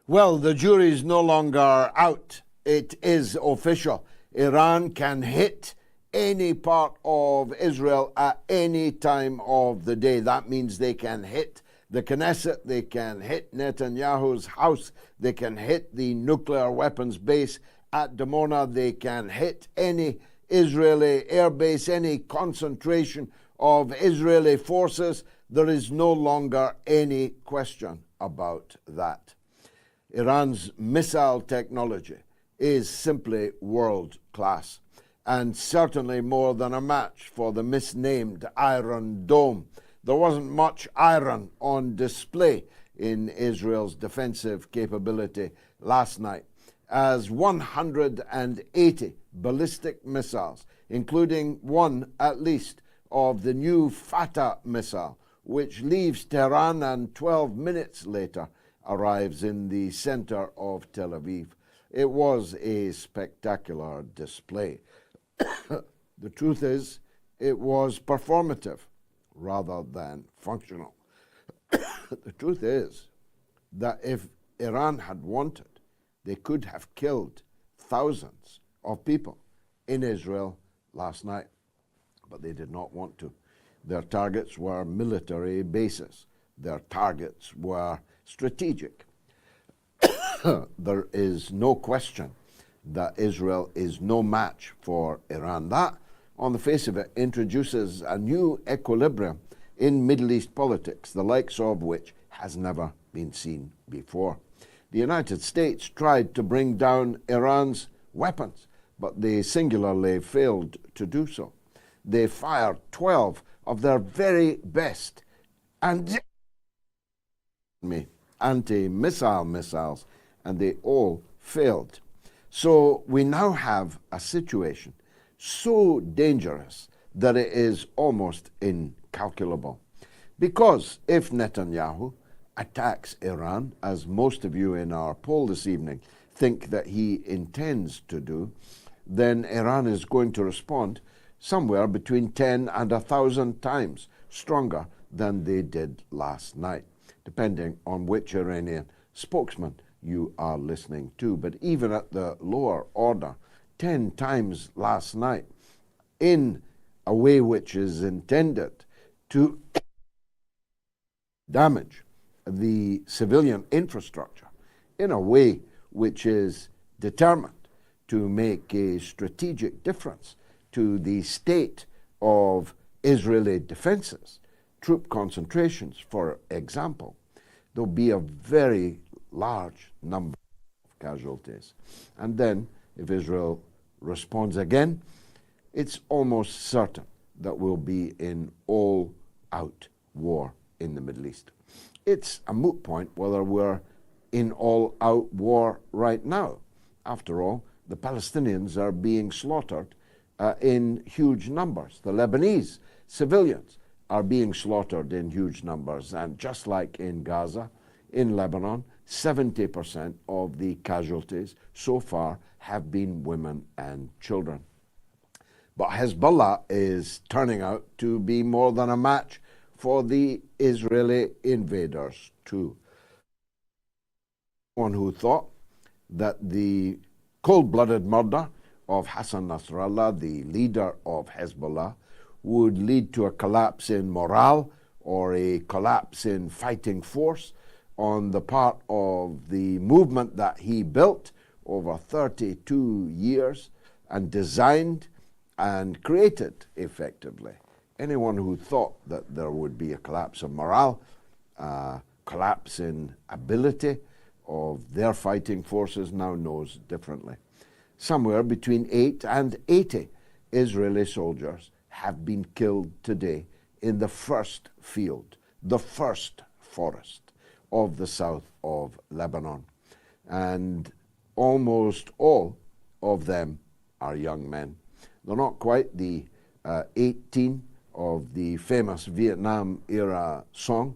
Well, the jury's no longer out. It is official. Iran can hit any part of Israel at any time of the day. That means they can hit the Knesset, they can hit Netanyahu's house, they can hit the nuclear weapons base at Dimona, they can hit any Israeli airbase, any concentration of Israeli forces. There is no longer any question about that. Iran's missile technology is simply world class, and certainly more than a match for the misnamed Iron Dome. There wasn't much iron on display in Israel's defensive capability last night, as 180 ballistic missiles, including one at least of the new Fatah missile, which leaves Tehran and 12 minutes later arrives in the center of Tel Aviv. It was a spectacular display. The truth is, it was performative rather than functional. The truth is that if Iran had wanted, they could have killed thousands of people in Israel last night, but they did not want to. Their targets were military bases. Their targets were strategic. There is no question that Israel is no match for Iran. That, on the face of it, introduces a new equilibrium in Middle East politics, the likes of which has never been seen before. The United States tried to bring down Iran's weapons, but they singularly failed to do so. They fired 12 of their very best anti-missile missiles, and they all failed. So we now have a situation so dangerous that it is almost incalculable. Because if Netanyahu attacks Iran, as most of you in our poll this evening think that he intends to do, then Iran is going to respond somewhere between 10 and 1,000 times stronger than they did last night, depending on which Iranian spokesman you are listening to. But even at the lower order, 10 times last night, in a way which is intended to damage the civilian infrastructure, in a way which is determined to make a strategic difference to the state of Israeli defenses, troop concentrations, for example, there'll be a very large number of casualties. And then, if Israel responds again, it's almost certain that we'll be in all-out war in the Middle East. It's a moot point whether we're in all-out war right now. After all, the Palestinians are being slaughtered in huge numbers. The Lebanese civilians are being slaughtered in huge numbers. And just like in Gaza, in Lebanon, 70% of the casualties so far have been women and children. But Hezbollah is turning out to be more than a match for the Israeli invaders too. One who thought that the cold-blooded murder of Hassan Nasrallah, the leader of Hezbollah, would lead to a collapse in morale or a collapse in fighting force on the part of the movement that he built over 32 years and designed and created effectively. Anyone who thought that there would be a collapse of morale, collapse in ability of their fighting forces now knows differently. Somewhere between 8 and 80 Israeli soldiers have been killed today in the first field, the first forest of the south of Lebanon. And almost all of them are young men. They're not quite the 18 of the famous Vietnam-era song,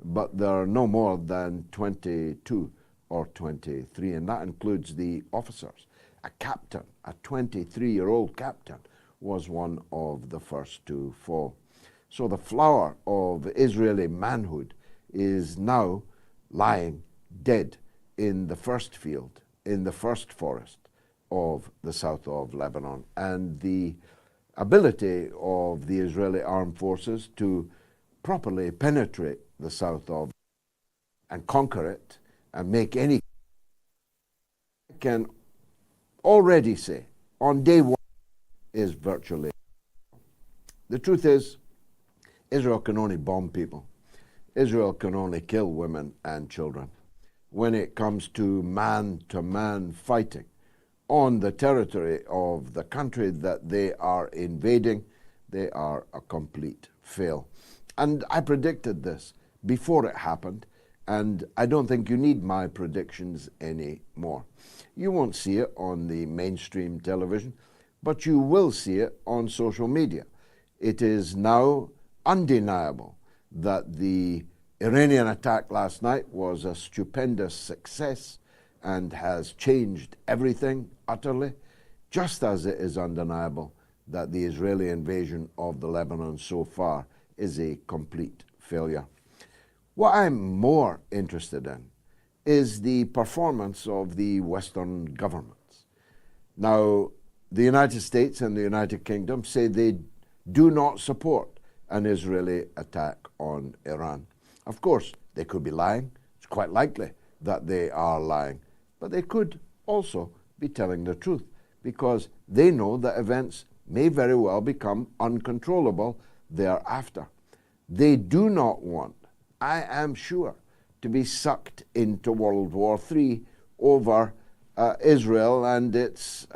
but they're no more than 22 or 23, and that includes the officers. A captain, a 23-year-old captain, was one of the first to fall. So the flower of Israeli manhood is now lying dead in the first field, in the first forest of the south of Lebanon, and the ability of the Israeli armed forces to properly penetrate the south of and conquer it and make any, I can already say on day one is virtually. The truth is, Israel can only bomb people. Israel can only kill women and children. When it comes to man-to-man fighting on the territory of the country that they are invading, they are a complete fail. And I predicted this before it happened, and I don't think you need my predictions anymore. You won't see it on the mainstream television, but you will see it on social media. It is now undeniable that the Iranian attack last night was a stupendous success and has changed everything utterly, just as it is undeniable that the Israeli invasion of the Lebanon so far is a complete failure. What I'm more interested in is the performance of the Western governments. Now, the United States and the United Kingdom say they do not support an Israeli attack on Iran. Of course, they could be lying. It's quite likely that they are lying. But they could also be telling the truth, because they know that events may very well become uncontrollable thereafter. They do not want, I am sure, to be sucked into World War III over Israel and its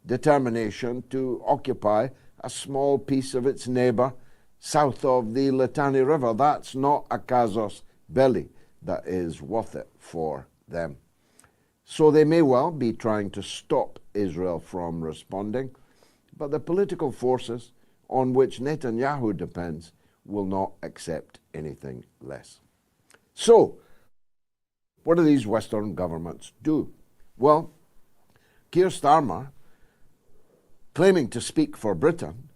determination to occupy a small piece of its neighbor south of the Litani River. That's not a casus belli that is worth it for them. So they may well be trying to stop Israel from responding, but the political forces on which Netanyahu depends will not accept anything less. So, what do these Western governments do? Well, Keir Starmer, claiming to speak for Britain,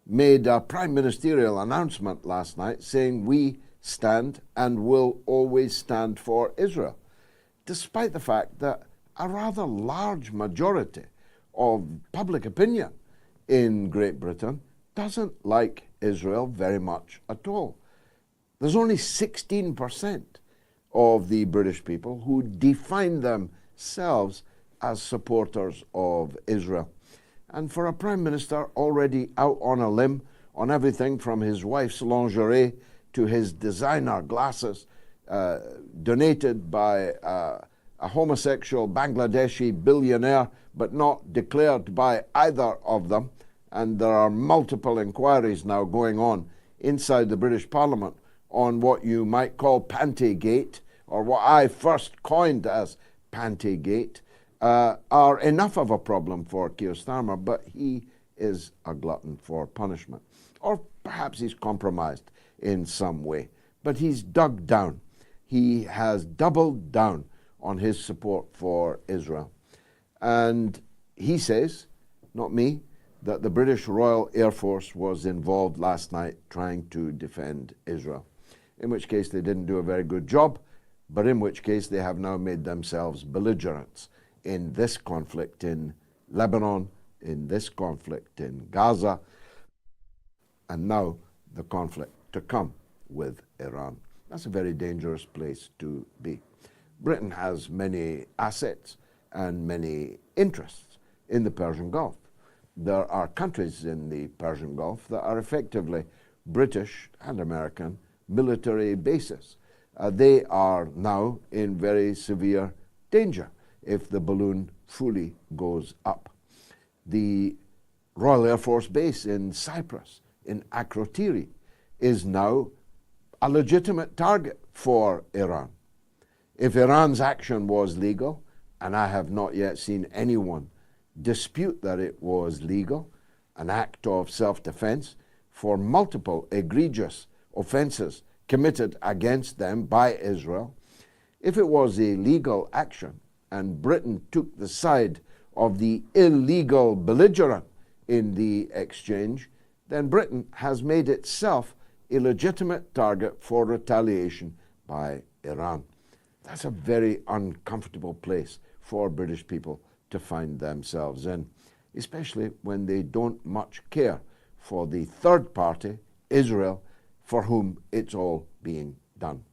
made a prime ministerial announcement last night saying we stand and will always stand for Israel, despite the fact that a rather large majority of public opinion in Great Britain doesn't like Israel very much at all. There's only 16% of the British people who define themselves as supporters of Israel. And for a Prime Minister already out on a limb on everything from his wife's lingerie to his designer glasses, donated by a homosexual Bangladeshi billionaire, but not declared by either of them, and there are multiple inquiries now going on inside the British Parliament on what you might call Pantygate, or what I first coined as Pantygate, are enough of a problem for Keir Starmer, but he is a glutton for punishment. Or perhaps he's compromised in some way, but he's dug down. He has doubled down on his support for Israel. And he says, not me, that the British Royal Air Force was involved last night trying to defend Israel, in which case they didn't do a very good job, but in which case they have now made themselves belligerents in this conflict in Lebanon, in this conflict in Gaza, and now the conflict to come with Iran. That's a very dangerous place to be. Britain has many assets and many interests in the Persian Gulf. There are countries in the Persian Gulf that are effectively British and American military bases. They are now in very severe danger if the balloon fully goes up. The Royal Air Force Base in Cyprus, in Akrotiri, is now a legitimate target for Iran. If Iran's action was legal, and I have not yet seen anyone dispute that it was legal, an act of self-defense for multiple egregious offenses committed against them by Israel, if it was a legal action and Britain took the side of the illegal belligerent in the exchange, then Britain has made itself a legitimate target for retaliation by Iran. That's a very uncomfortable place for British people to find themselves in, especially when they don't much care for the third party, Israel, for whom it's all being done.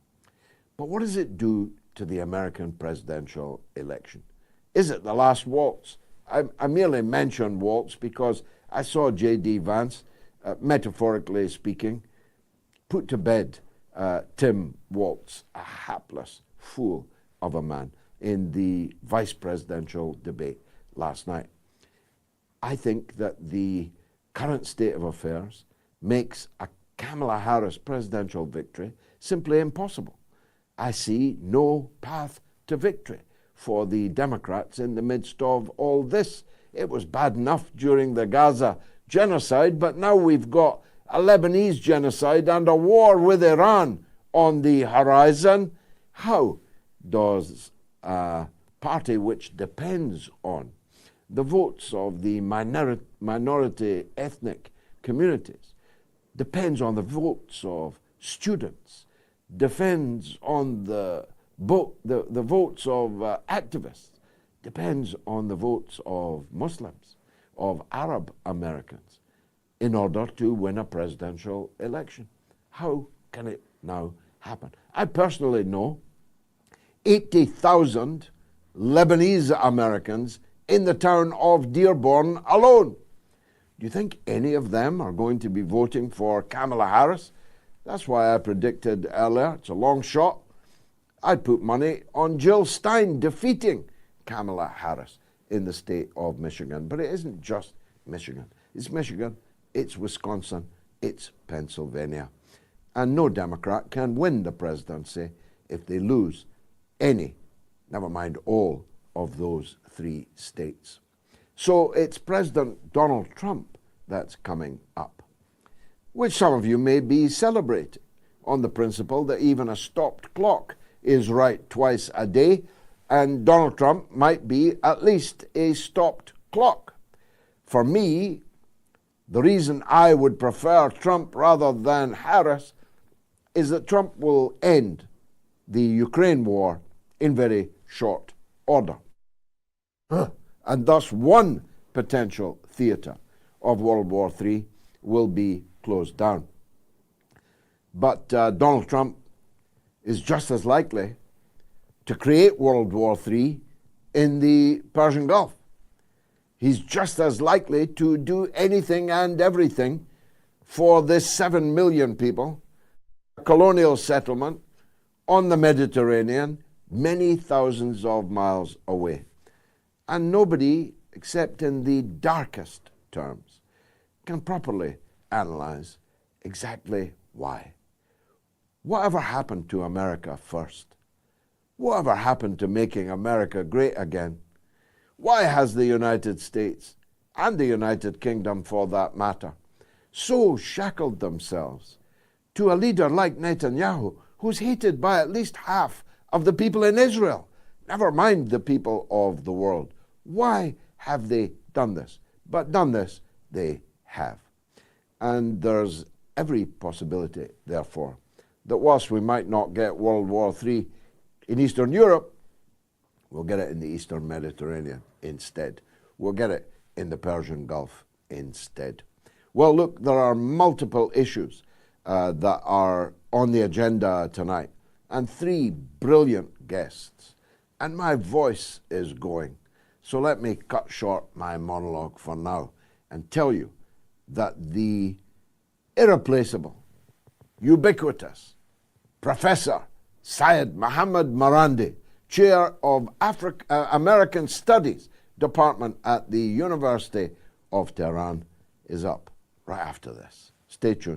But what does it do to the American presidential election? Is it the last waltz? I merely mention waltz because I saw J.D. Vance, metaphorically speaking, put to bed Tim Walz, a hapless fool of a man, in the vice presidential debate last night. I think that the current state of affairs makes a Kamala Harris presidential victory simply impossible. I see no path to victory for the Democrats in the midst of all this. It was bad enough during the Gaza genocide, but now we've got a Lebanese genocide and a war with Iran on the horizon. How does a party which depends on the votes of the minority ethnic communities, depends on the votes of students, depends on the votes of activists, depends on the votes of Muslims, of Arab Americans, in order to win a presidential election? How can it now happen? I personally know 80,000 Lebanese Americans in the town of Dearborn alone. Do you think any of them are going to be voting for Kamala Harris? That's why I predicted earlier, it's a long shot, I'd put money on Jill Stein defeating Kamala Harris in the state of Michigan. But it isn't just Michigan. It's Michigan, it's Wisconsin, it's Pennsylvania. And no Democrat can win the presidency if they lose any, never mind all, of those three states. So it's President Donald Trump that's coming up, which some of you may be celebrating on the principle that even a stopped clock is right twice a day, and Donald Trump might be at least a stopped clock. For me, the reason I would prefer Trump rather than Harris is that Trump will end the Ukraine war in very short order. And thus one potential theatre of World War III will be closed down. But Donald Trump is just as likely to create World War III in the Persian Gulf. He's just as likely to do anything and everything for this 7 million people, a colonial settlement on the Mediterranean, many thousands of miles away. And nobody, except in the darkest terms, can properly analyze exactly why. Whatever happened to America first? Whatever happened to making America great again? Why has the United States, and the United Kingdom for that matter, so shackled themselves to a leader like Netanyahu, who's hated by at least half of the people in Israel, never mind the people of the world? Why have they done this? But done this, they have. And there's every possibility, therefore, that whilst we might not get World War III in Eastern Europe, we'll get it in the Eastern Mediterranean instead. We'll get it in the Persian Gulf instead. Well, look, there are multiple issues that are on the agenda tonight, and three brilliant guests. And my voice is going. So let me cut short my monologue for now and tell you that the irreplaceable, ubiquitous Professor Syed Mohammed Marandi, Chair of American Studies Department at the University of Tehran, is up right after this. Stay tuned.